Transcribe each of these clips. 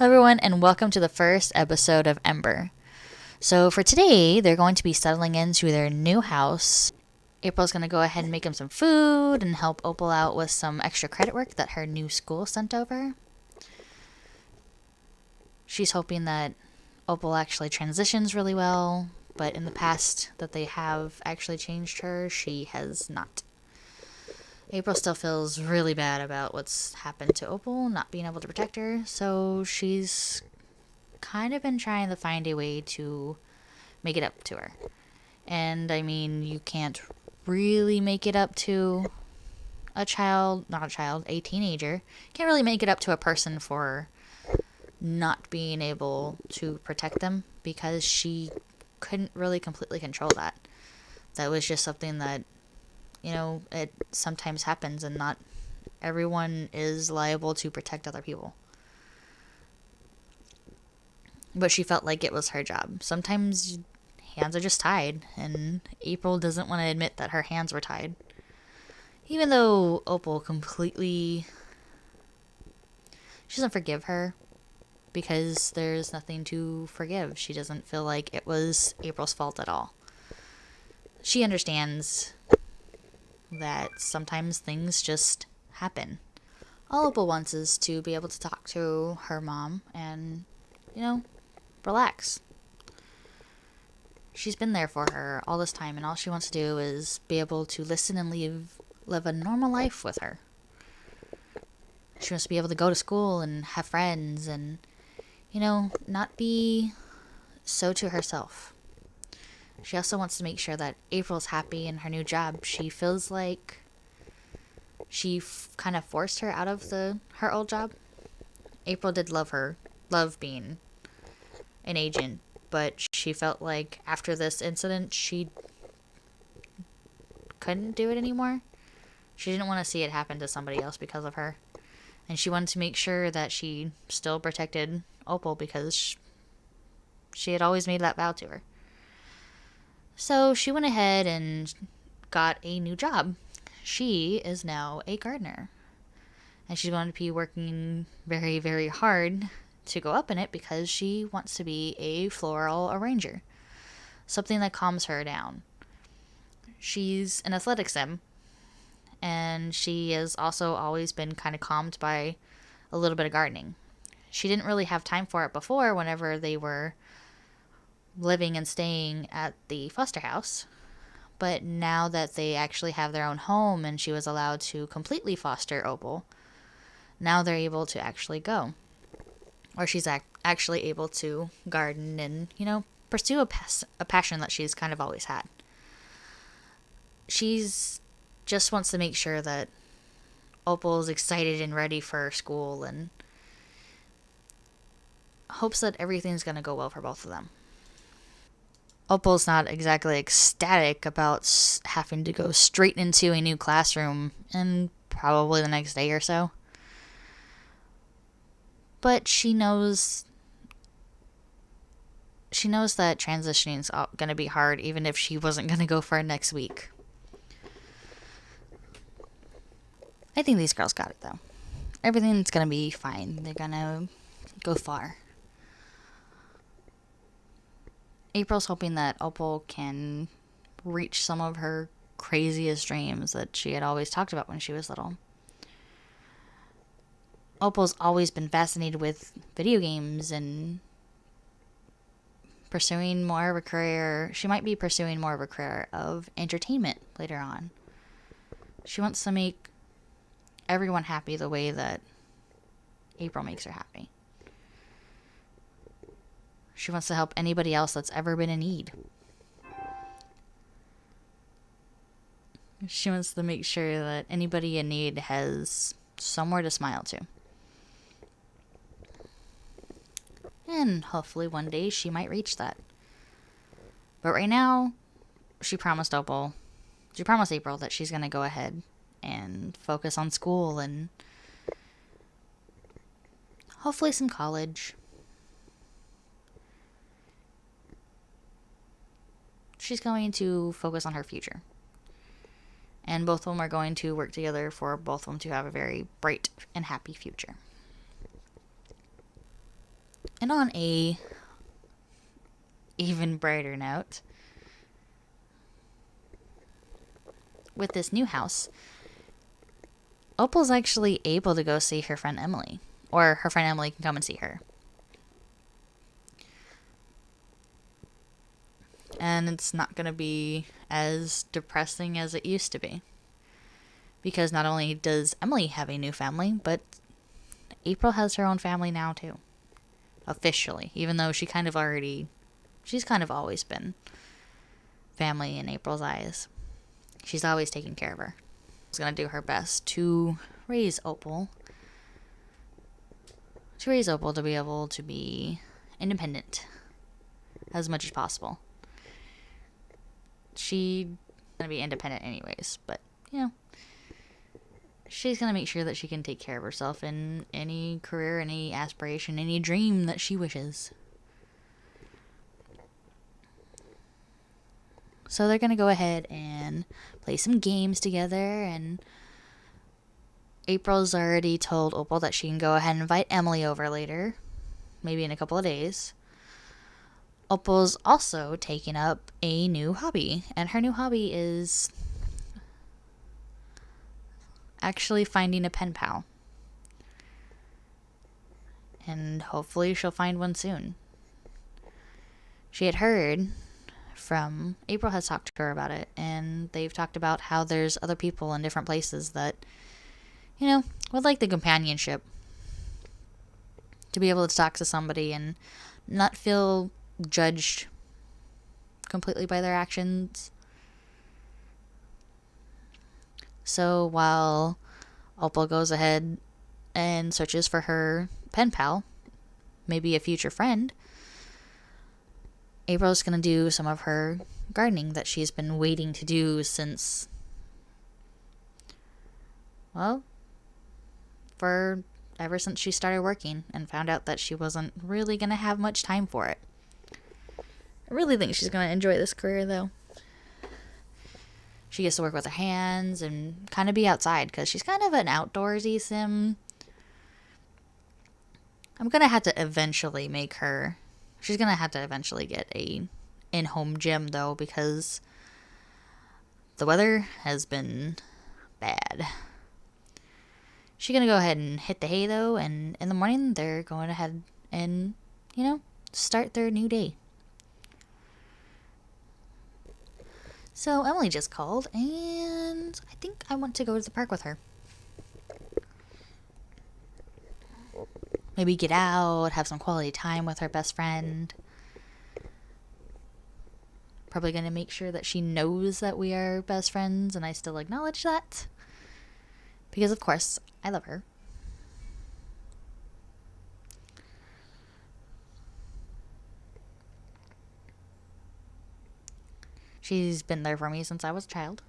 Hello, everyone, and welcome to the first episode of Ember. So, for today, they're going to be settling into their new house. April's going to go ahead and make them some food and help Opal out with some extra credit work that her new school sent over. She's hoping that Opal actually transitions really well, but in the past that they have actually changed her, she has not. April still feels really bad about what's happened to Opal, not being able to protect her, so she's kind of been trying to find a way to make it up to her. And I mean, you can't really make it up to a teenager. You can't really make it up to a person for not being able to protect them because she couldn't really completely control that. That was just something that, it sometimes happens and not everyone is liable to protect other people. But she felt like it was her job. Sometimes hands are just tied, and April doesn't want to admit that her hands were tied. Even though Opal she doesn't forgive her because there's nothing to forgive. She doesn't feel like it was April's fault at all. She understands that sometimes things just happen. All Opal wants is to be able to talk to her mom and, relax. She's been there for her all this time, and all she wants to do is be able to listen and live a normal life with her. She wants to be able to go to school and have friends and, not be so to herself. She also wants to make sure that April's happy in her new job. She feels like she kind of forced her out of her old job. April did love being an agent, but she felt like after this incident, she couldn't do it anymore. She didn't want to see it happen to somebody else because of her. And she wanted to make sure that she still protected Opal because she had always made that vow to her. So she went ahead and got a new job. She is now a gardener. And she's going to be working very, very hard to go up in it because she wants to be a floral arranger. Something that calms her down. She's an athletics sim, and she has also always been kind of calmed by a little bit of gardening. She didn't really have time for it before whenever they were living and staying at the foster house. But now that they actually have their own home and she was allowed to completely foster Opal, now they're able to actually go. Or she's actually able to garden and, pursue a passion that she's kind of always had. She's just wants to make sure that Opal's excited and ready for school and hopes that everything's going to go well for both of them. Opal's not exactly ecstatic about having to go straight into a new classroom in probably the next day or so. But she knows that transitioning is going to be hard even if she wasn't going to go for it next week. I think these girls got it, though. Everything's going to be fine. They're going to go far. April's hoping that Opal can reach some of her craziest dreams that she had always talked about when she was little. Opal's always been fascinated with video games and pursuing more of a career. She might be pursuing more of a career of entertainment later on. She wants to make everyone happy the way that April makes her happy. She wants to help anybody else that's ever been in need. She wants to make sure that anybody in need has somewhere to smile to. And hopefully one day she might reach that. But right now, she promised April that she's going to go ahead and focus on school and hopefully some college. She's going to focus on her future. And both of them are going to work together for both of them to have a very bright and happy future. And on a even brighter note, with this new house, Opal's actually able to go see her friend Emily. Or her friend Emily can come and see her. And it's not going to be as depressing as it used to be. Because not only does Emily have a new family, but April has her own family now too. Officially. Even though she's kind of always been family in April's eyes. She's always taken care of her. She's going to do her best to raise Opal. To raise Opal to be able to be independent as much as possible. She's going to be independent anyways, but, she's going to make sure that she can take care of herself in any career, any aspiration, any dream that she wishes. So they're going to go ahead and play some games together, and April's already told Opal that she can go ahead and invite Emily over later, maybe in a couple of days. Opal's also taken up a new hobby, and her new hobby is actually finding a pen pal. And hopefully she'll find one soon. She had heard from April has talked to her about it, and they've talked about how there's other people in different places that, would like the companionship to be able to talk to somebody and not feel judged completely by their actions. So while Opal goes ahead and searches for her pen pal, maybe a future friend, April's going to do some of her gardening that she's been waiting to do since, ever since she started working and found out that she wasn't really going to have much time for it. I really think she's going to enjoy this career, though. She gets to work with her hands and kind of be outside because she's kind of an outdoorsy sim. I'm going to have to eventually she's going to have to eventually get a in-home gym, though, because the weather has been bad. She's going to go ahead and hit the hay, though, and in the morning they're going ahead and, start their new day. So Emily just called, and I think I want to go to the park with her. Maybe get out, have some quality time with her best friend. Probably going to make sure that she knows that we are best friends, and I still acknowledge that. Because, of course, I love her. She's been there for me since I was a child.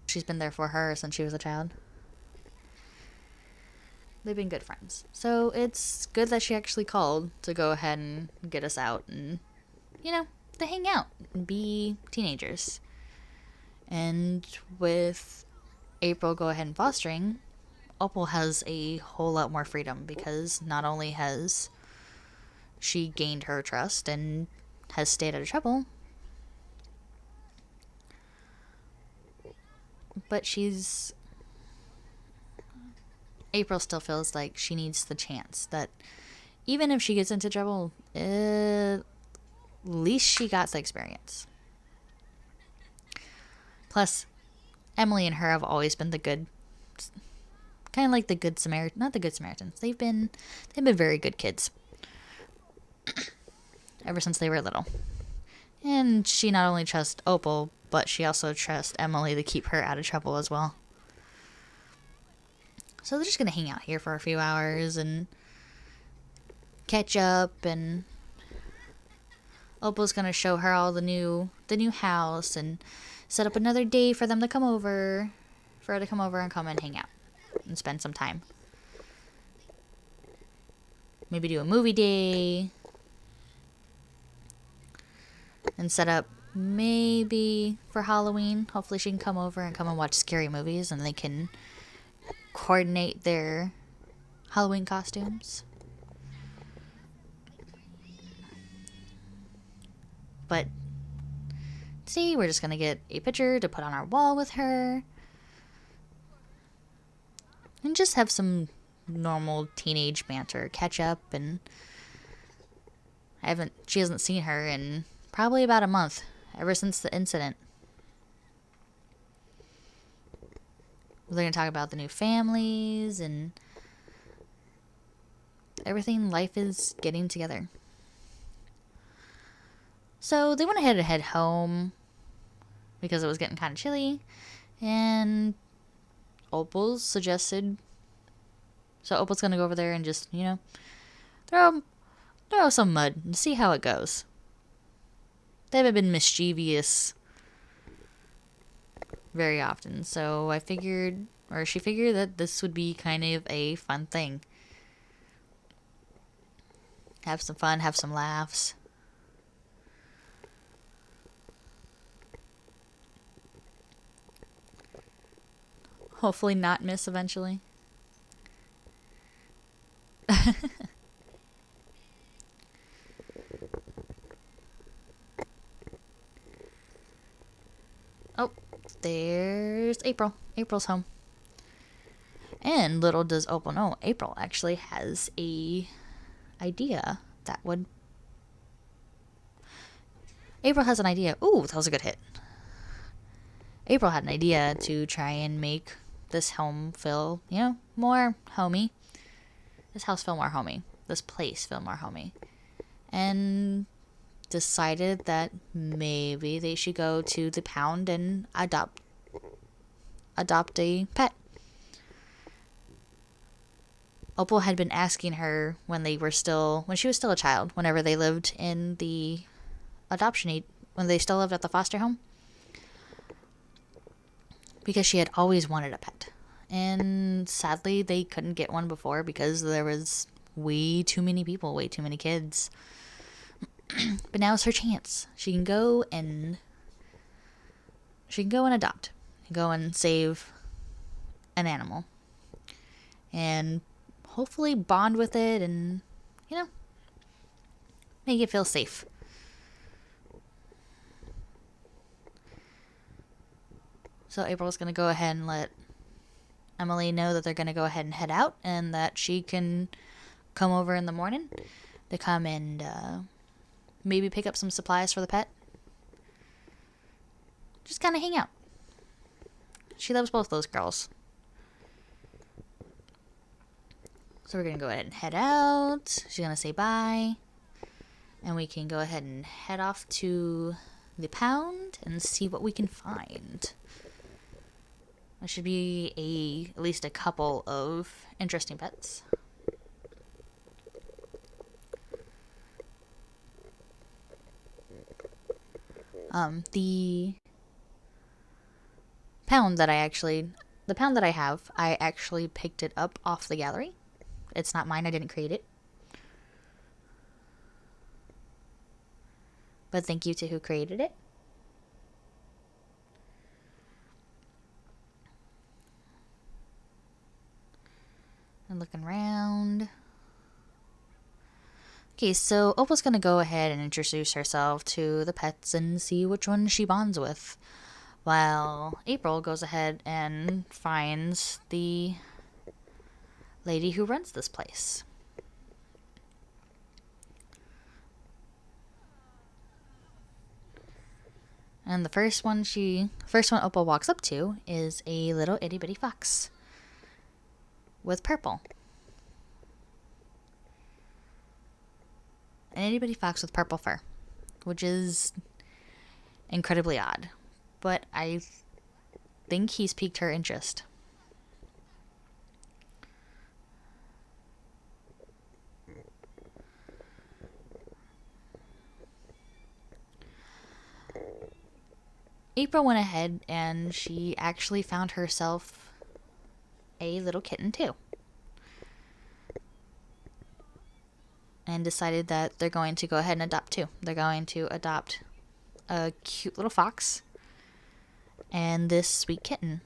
She's been there for her since she was a child. They've been good friends. So it's good that she actually called to go ahead and get us out and, to hang out and be teenagers. And with April go ahead and fostering, Opal has a whole lot more freedom because not only has she gained her trust and has stayed out of trouble, but April still feels like she needs the chance that even if she gets into trouble, at least she got the experience. Plus, Emily and her have always been the good, kind of like the good Samaritan, not the good Samaritans. They've been very good kids ever since they were little. And she not only trusts Opal, but she also trusts Emily to keep her out of trouble as well. So they're just going to hang out here for a few hours and catch up, and Opal's going to show her all the new house and set up another day for them to come over, for her to come over and come and hang out and spend some time. Maybe do a movie day and set up maybe for Halloween. Hopefully she can come over and watch scary movies, and they can coordinate their Halloween costumes. But today we're just gonna get a picture to put on our wall with her. And just have some normal teenage banter, catch up, and she hasn't seen her in probably about a month, ever since the incident. We're going to talk about the new families and everything life is getting together. So they went ahead and head home because it was getting kind of chilly, and Opal suggested. So Opal's going to go over there and just, throw some mud and see how it goes. They haven't been mischievous very often, so she figured that this would be kind of a fun thing. Have some fun, have some laughs. Hopefully not miss eventually. Oh, there's April. April's home. And little does Opal know, April actually has a idea that would... April has an idea. Ooh, that was a good hit. April had an idea to try and make this home feel, more homey. This house feel more homey. This place feel more homey. And decided that maybe they should go to the pound and adopt a pet. Opal had been asking her when she was still a child, whenever they lived in the when they still lived at the foster home, because she had always wanted a pet. And sadly, they couldn't get one before because there was way too many people, way too many kids. But now it's her chance. She can go and adopt. Go and save an animal. And hopefully bond with it and, make it feel safe. So April's going to go ahead and let Emily know that they're going to go ahead and head out, and that she can come over in the morning to come and maybe pick up some supplies for the pet. Just kind of hang out. She loves both those girls. So we're going to go ahead and head out. She's going to say bye. And we can go ahead and head off to the pound and see what we can find. There should be at least a couple of interesting pets. The pound that I have, I actually picked it up off the gallery. It's not mine, I didn't create it. But thank you to who created it. And looking around. Okay, so Opal's going to go ahead and introduce herself to the pets and see which one she bonds with, while April goes ahead and finds the lady who runs this place. And the first one Opal walks up to is a little itty bitty fox with purple. An itty bitty fox with purple fur, which is incredibly odd. But I think he's piqued her interest. April went ahead and she actually found herself a little kitten too. And decided that they're going to go ahead and adopt two. They're going to adopt a cute little fox and this sweet kitten.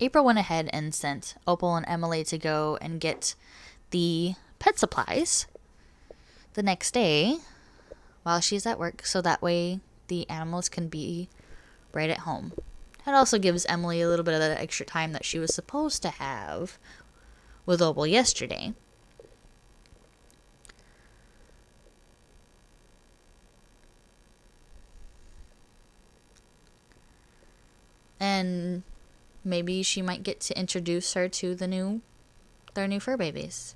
April went ahead and sent Opal and Emily to go and get the pet supplies the next day while she's at work, so that way the animals can be right at home. It also gives Emily a little bit of that extra time that she was supposed to have with Opal yesterday. And maybe she might get to introduce her to their new fur babies.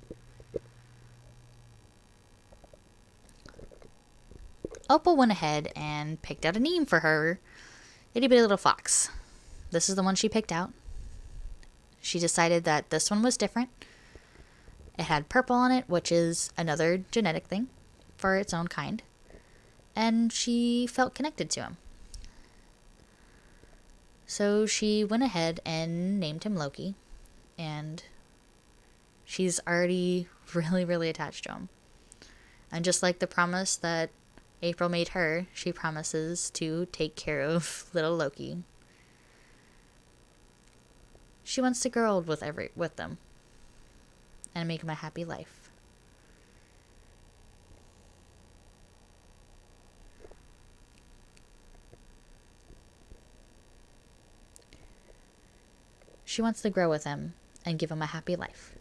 Opal went ahead and picked out a name for her itty bitty little fox. This is the one she picked out. She decided that this one was different. It had purple on it, which is another genetic thing for its own kind. And she felt connected to him. So she went ahead and named him Loki. And she's already really, really attached to him. And just like the promise that April made her, she promises to take care of little Loki. She wants to grow old with them and make him a happy life. She wants to grow with him and give him a happy life.